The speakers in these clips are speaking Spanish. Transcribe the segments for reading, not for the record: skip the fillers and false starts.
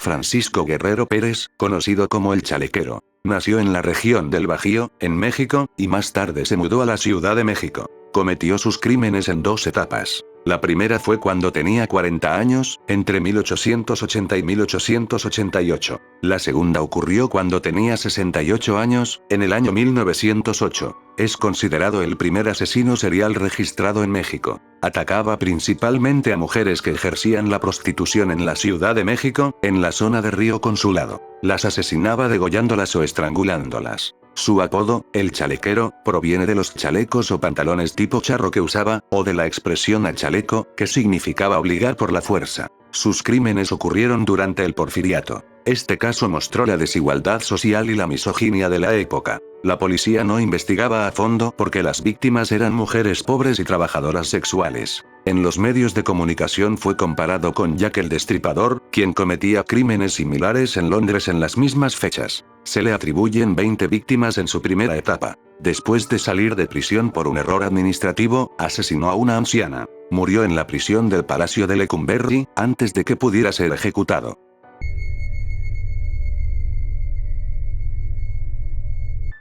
Francisco Guerrero Pérez, conocido como el Chalequero. Nació en la región del Bajío, en México, y más tarde se mudó a la Ciudad de México. Cometió sus crímenes en dos etapas. La primera fue cuando tenía 40 años, entre 1880 y 1888. La segunda ocurrió cuando tenía 68 años, en el año 1908. Es considerado el primer asesino serial registrado en México. Atacaba principalmente a mujeres que ejercían la prostitución en la Ciudad de México, en la zona de Río Consulado. Las asesinaba degollándolas o estrangulándolas. Su apodo, el Chalequero, proviene de los chalecos o pantalones tipo charro que usaba, o de la expresión a chaleco, que significaba obligar por la fuerza. Sus crímenes ocurrieron durante el Porfiriato. Este caso mostró la desigualdad social y la misoginia de la época. La policía no investigaba a fondo porque las víctimas eran mujeres pobres y trabajadoras sexuales. En los medios de comunicación fue comparado con Jack el Destripador, quien cometía crímenes similares en Londres en las mismas fechas. Se le atribuyen 20 víctimas en su primera etapa. Después de salir de prisión por un error administrativo, asesinó a una anciana. Murió en la prisión del Palacio de Lecumberri, antes de que pudiera ser ejecutado.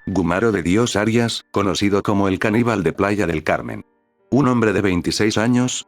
Gumaro de Dios Arias, conocido como el caníbal de Playa del Carmen. Un hombre de 26 años.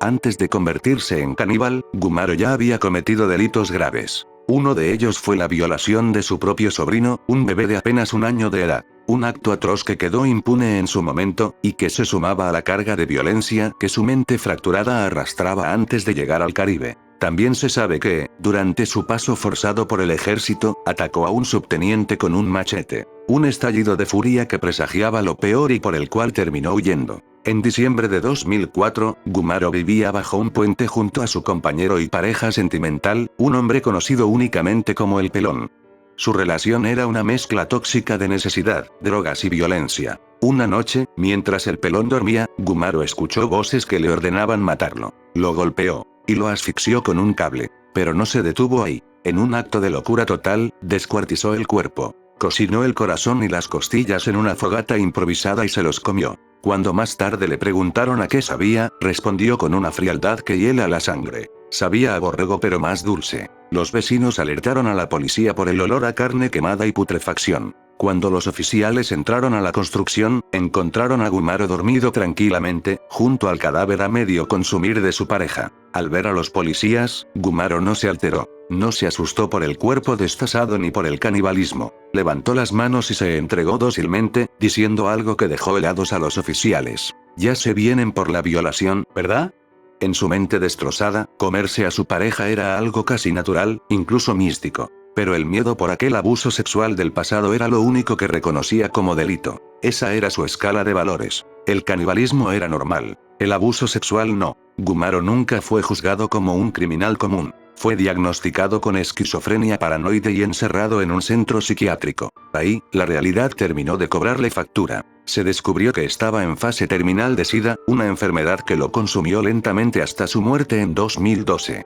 Antes de convertirse en caníbal, Gumaro ya había cometido delitos graves. Uno de ellos fue la violación de su propio sobrino, un bebé de apenas un año de edad. Un acto atroz que quedó impune en su momento, y que se sumaba a la carga de violencia que su mente fracturada arrastraba antes de llegar al Caribe. También se sabe que, durante su paso forzado por el ejército, atacó a un subteniente con un machete. Un estallido de furia que presagiaba lo peor y por el cual terminó huyendo. En diciembre de 2004, Gumaro vivía bajo un puente junto a su compañero y pareja sentimental, un hombre conocido únicamente como el Pelón. Su relación era una mezcla tóxica de necesidad, drogas y violencia. Una noche, mientras el Pelón dormía, Gumaro escuchó voces que le ordenaban matarlo. Lo golpeó y lo asfixió con un cable. Pero no se detuvo ahí. En un acto de locura total, descuartizó el cuerpo. Cocinó el corazón y las costillas en una fogata improvisada y se los comió. Cuando más tarde le preguntaron a qué sabía, respondió con una frialdad que hiela la sangre. Sabía a borrego pero más dulce. Los vecinos alertaron a la policía por el olor a carne quemada y putrefacción. Cuando los oficiales entraron a la construcción, encontraron a Gumaro dormido tranquilamente, junto al cadáver a medio consumir de su pareja. Al ver a los policías, Gumaro no se alteró. No se asustó por el cuerpo destazado ni por el canibalismo. Levantó las manos y se entregó dócilmente, diciendo algo que dejó helados a los oficiales. Ya se vienen por la violación, ¿verdad? En su mente destrozada, comerse a su pareja era algo casi natural, incluso místico. Pero el miedo por aquel abuso sexual del pasado era lo único que reconocía como delito. Esa era su escala de valores. El canibalismo era normal. El abuso sexual no. Gumaro nunca fue juzgado como un criminal común. Fue diagnosticado con esquizofrenia paranoide y encerrado en un centro psiquiátrico. Ahí, la realidad terminó de cobrarle factura. Se descubrió que estaba en fase terminal de SIDA, una enfermedad que lo consumió lentamente hasta su muerte en 2012.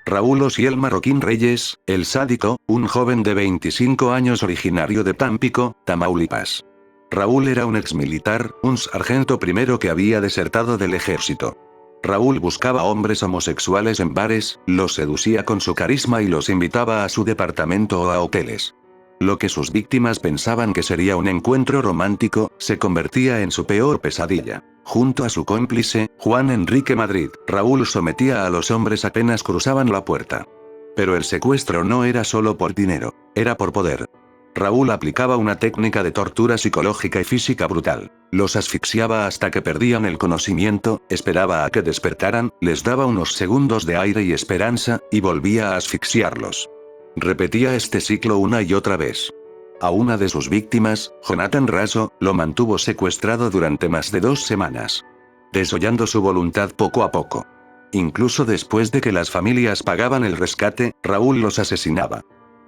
Raúl Osiel Marroquín Reyes, el sádico, un joven de 25 años originario de Tampico, Tamaulipas. Raúl era un exmilitar, un sargento primero que había desertado del ejército. Raúl buscaba hombres homosexuales en bares, los seducía con su carisma y los invitaba a su departamento o a hoteles. Lo que sus víctimas pensaban que sería un encuentro romántico, se convertía en su peor pesadilla. Junto a su cómplice, Juan Enrique Madrid, Raúl sometía a los hombres apenas cruzaban la puerta. Pero el secuestro no era solo por dinero, era por poder. Raúl aplicaba una técnica de tortura psicológica y física brutal. Los asfixiaba hasta que perdían el conocimiento, esperaba a que despertaran, les daba unos segundos de aire y esperanza, y volvía a asfixiarlos. Repetía este ciclo una y otra vez. A una de sus víctimas, Jonathan Raso, lo mantuvo secuestrado durante más de 2 semanas. Desollando su voluntad poco a poco. Incluso después de que las familias pagaban el rescate, Raúl los asesinaba.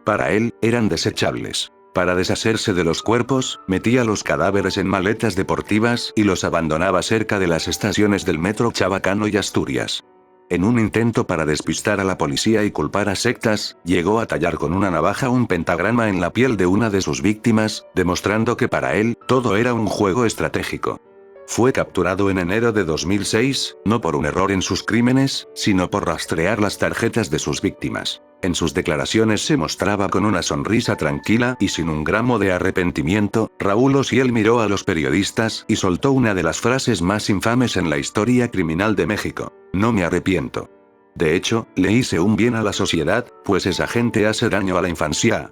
Para él, eran desechables. Para deshacerse de los cuerpos, metía los cadáveres en maletas deportivas y los abandonaba cerca de las estaciones del metro Chabacano y Asturias. En un intento para despistar a la policía y culpar a sectas, llegó a tallar con una navaja un pentagrama en la piel de una de sus víctimas, demostrando que para él, todo era un juego estratégico. Fue capturado en enero de 2006, no por un error en sus crímenes, sino por rastrear las tarjetas de sus víctimas. En sus declaraciones se mostraba con una sonrisa tranquila y sin un gramo de arrepentimiento. Raúl Ociel miró a los periodistas y soltó una de las frases más infames en la historia criminal de México: "No me arrepiento. De hecho, le hice un bien a la sociedad, pues esa gente hace daño a la infancia".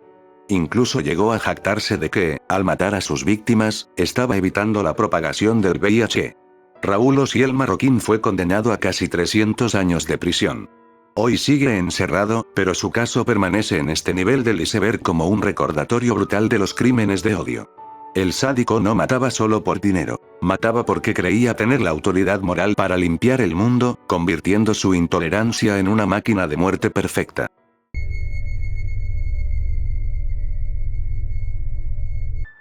Incluso llegó a jactarse de que, al matar a sus víctimas, estaba evitando la propagación del VIH. Raúl Ociel Marroquín fue condenado a casi 300 años de prisión. Hoy sigue encerrado, pero su caso permanece en este nivel del iceberg como un recordatorio brutal de los crímenes de odio. El sádico no mataba solo por dinero, mataba porque creía tener la autoridad moral para limpiar el mundo, convirtiendo su intolerancia en una máquina de muerte perfecta.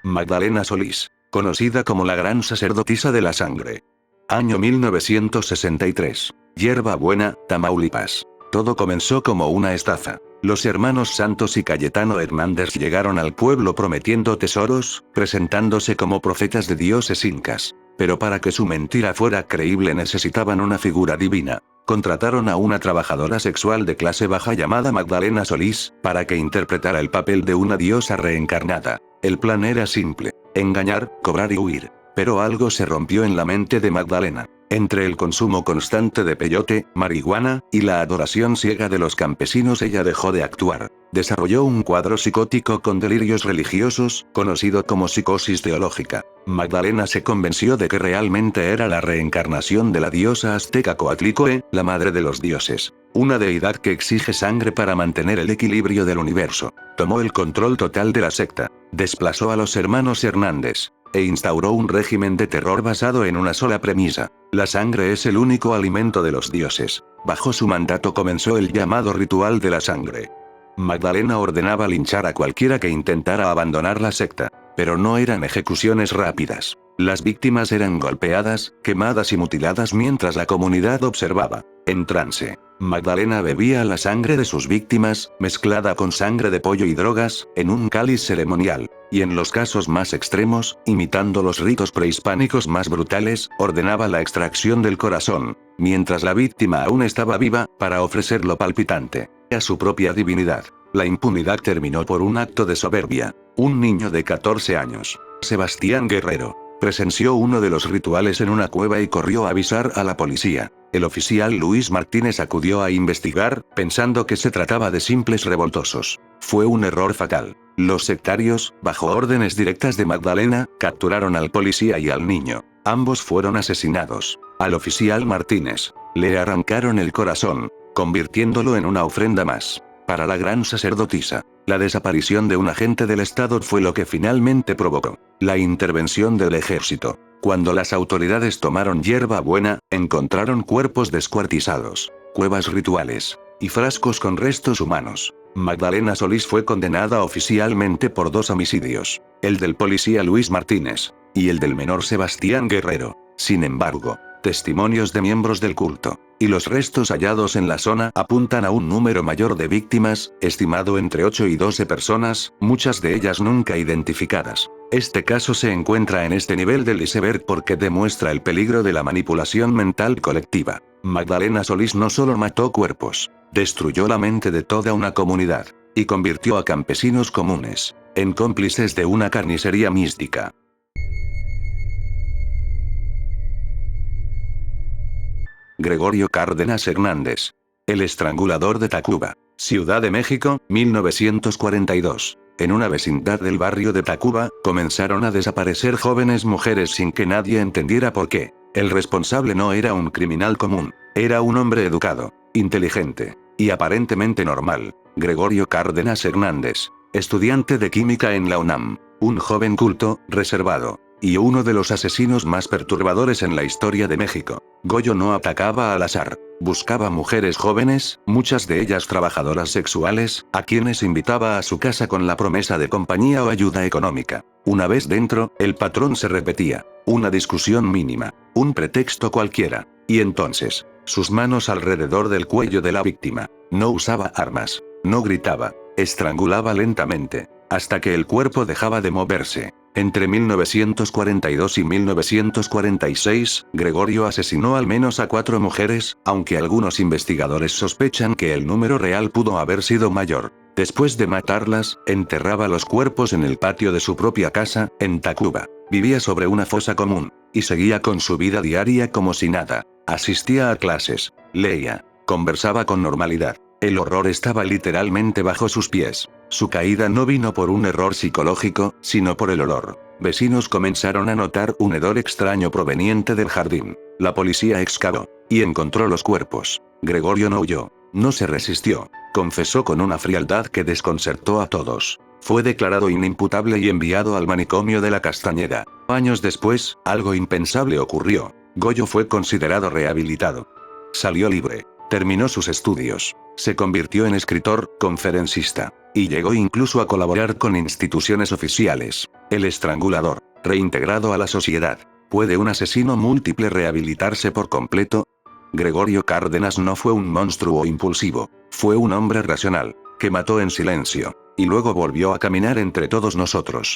Magdalena Solís, conocida como la Gran Sacerdotisa de la Sangre. Año 1963. Hierba Buena, Tamaulipas. Todo comenzó como una estafa. Los hermanos Santos y Cayetano Hernández llegaron al pueblo prometiendo tesoros, presentándose como profetas de dioses incas. Pero para que su mentira fuera creíble necesitaban una figura divina. Contrataron a una trabajadora sexual de clase baja llamada Magdalena Solís, para que interpretara el papel de una diosa reencarnada. El plan era simple: engañar, cobrar y huir. Pero algo se rompió en la mente de Magdalena. Entre el consumo constante de peyote, marihuana, y la adoración ciega de los campesinos, ella dejó de actuar. Desarrolló un cuadro psicótico con delirios religiosos, conocido como psicosis teológica. Magdalena se convenció de que realmente era la reencarnación de la diosa azteca Coatlicue, la madre de los dioses. Una deidad que exige sangre para mantener el equilibrio del universo. Tomó el control total de la secta. Desplazó a los hermanos Hernández. E instauró un régimen de terror basado en una sola premisa: la sangre es el único alimento de los dioses. Bajo su mandato comenzó el llamado ritual de la sangre. Magdalena ordenaba linchar a cualquiera que intentara abandonar la secta. Pero no eran ejecuciones rápidas. Las víctimas eran golpeadas, quemadas y mutiladas mientras la comunidad observaba. En trance, Magdalena bebía la sangre de sus víctimas, mezclada con sangre de pollo y drogas, en un cáliz ceremonial. Y en los casos más extremos, imitando los ritos prehispánicos más brutales, ordenaba la extracción del corazón, mientras la víctima aún estaba viva, para ofrecerlo palpitante a su propia divinidad. La impunidad terminó por un acto de soberbia. Un niño de 14 años, Sebastián Guerrero, presenció uno de los rituales en una cueva y corrió a avisar a la policía. El oficial Luis Martínez acudió a investigar, pensando que se trataba de simples revoltosos. Fue un error fatal. Los sectarios, bajo órdenes directas de Magdalena, capturaron al policía y al niño. Ambos fueron asesinados. Al oficial Martínez le arrancaron el corazón, convirtiéndolo en una ofrenda más para la gran sacerdotisa. La desaparición de un agente del Estado fue lo que finalmente provocó la intervención del ejército. Cuando las autoridades tomaron Hierba Buena, encontraron cuerpos descuartizados, cuevas rituales y frascos con restos humanos. Magdalena Solís fue condenada oficialmente por 2 homicidios, el del policía Luis Martínez y el del menor Sebastián Guerrero. Sin embargo, testimonios de miembros del culto y los restos hallados en la zona apuntan a un número mayor de víctimas, estimado entre 8 y 12 personas, muchas de ellas nunca identificadas. Este caso se encuentra en este nivel del iceberg porque demuestra el peligro de la manipulación mental colectiva. Magdalena Solís no solo mató cuerpos, destruyó la mente de toda una comunidad, y convirtió a campesinos comunes en cómplices de una carnicería mística. Gregorio Cárdenas Hernández. El estrangulador de Tacuba. Ciudad de México, 1942. En una vecindad del barrio de Tacuba, comenzaron a desaparecer jóvenes mujeres sin que nadie entendiera por qué. El responsable no era un criminal común, era un hombre educado, inteligente y aparentemente normal. Gregorio Cárdenas Hernández, estudiante de química en la UNAM, un joven culto, reservado, y uno de los asesinos más perturbadores en la historia de México. Goyo no atacaba al azar. Buscaba mujeres jóvenes, muchas de ellas trabajadoras sexuales, a quienes invitaba a su casa con la promesa de compañía o ayuda económica. Una vez dentro, el patrón se repetía: una discusión mínima, un pretexto cualquiera, y entonces, sus manos alrededor del cuello de la víctima. No usaba armas, no gritaba, estrangulaba lentamente, hasta que el cuerpo dejaba de moverse. Entre 1942 y 1946, Gregorio asesinó al menos a 4 mujeres, aunque algunos investigadores sospechan que el número real pudo haber sido mayor. Después de matarlas, enterraba los cuerpos en el patio de su propia casa, en Tacuba. Vivía sobre una fosa común, y seguía con su vida diaria como si nada. Asistía a clases, leía, conversaba con normalidad. El horror estaba literalmente bajo sus pies. Su caída no vino por un error psicológico, sino por el olor. Vecinos comenzaron a notar un hedor extraño proveniente del jardín. La policía excavó, y encontró los cuerpos. Gregorio no huyó. No se resistió. Confesó con una frialdad que desconcertó a todos. Fue declarado inimputable y enviado al manicomio de la Castañeda. Años después, algo impensable ocurrió. Goyo fue considerado rehabilitado. Salió libre. Terminó sus estudios. Se convirtió en escritor, conferencista. Y llegó incluso a colaborar con instituciones oficiales. El estrangulador. Reintegrado a la sociedad. ¿Puede un asesino múltiple rehabilitarse por completo? Gregorio Cárdenas no fue un monstruo impulsivo. Fue un hombre racional, que mató en silencio. Y luego volvió a caminar entre todos nosotros.